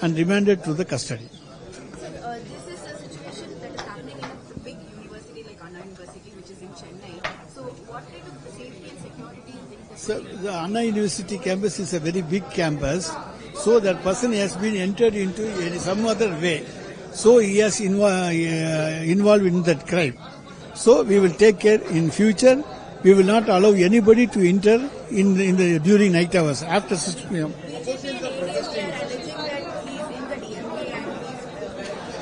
and remanded to the custody. This is a situation that is happening in a big university like Anna University, which is in Chennai. So, what kind of safety and security things? So the Anna University campus is a very big campus. So that person has been entered into some other way. So he has involved in that crime. So we will take care in future. We will not allow anybody to enter in the during night hours after 6 p.m.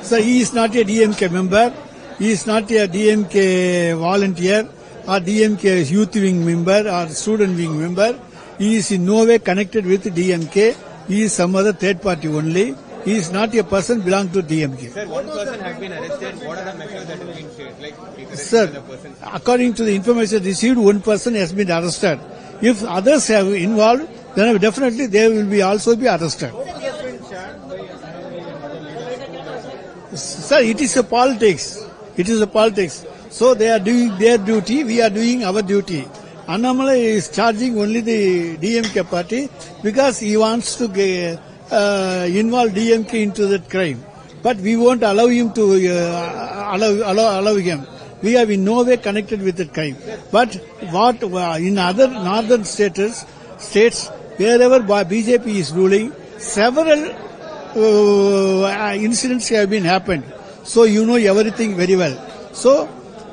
So he is not a DMK member. He is not a DMK volunteer or DMK youth wing member or student wing member. He is in no way connected with DMK. He is some other third party only. He is not a person belong to DMK. Sir, one person has been arrested. What are the measures that have been taken? Sir, according to the information received, one person has been arrested. If others have involved, then definitely they will be also be arrested. Sir, it is a politics. It is a politics. So they are doing their duty, we are doing our duty. Annamalai is charging only the DMK party because he wants to involve DMK into that crime. But we won't allow him to allow him. We are in no way connected with that crime. But what in other northern states wherever BJP is ruling, several incidents have been happened. So you know everything very well. So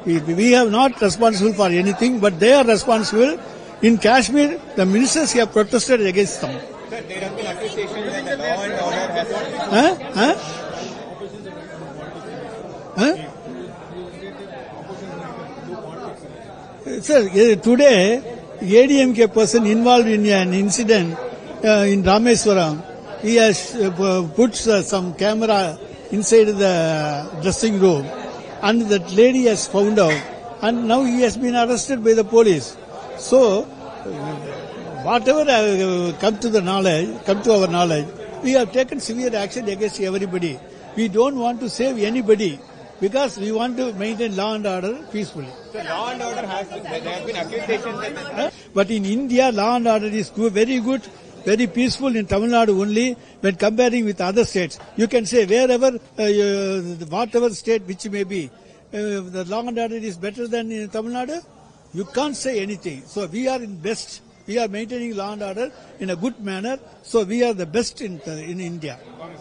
we are not responsible for anything, but they are responsible. In Kashmir, the ministers have protested against them. Sir, there have been accusations that the law and order has Sir, today, ADMK person involved in an incident in Rameswaram, he has put some camera inside the dressing room, and that lady has found out, and now he has been arrested by the police. So, whatever come to our knowledge, we have taken severe action against everybody. We don't want to save anybody because we want to maintain law and order peacefully. So law and order there have been accusations that... But in India, law and order is very good, very peaceful in Tamil Nadu only when comparing with other states. You can say wherever, whatever state which may be, the law and order is better than in Tamil Nadu. You can't say anything. So we are in best. We are maintaining law and order in a good manner. So we are the best in India.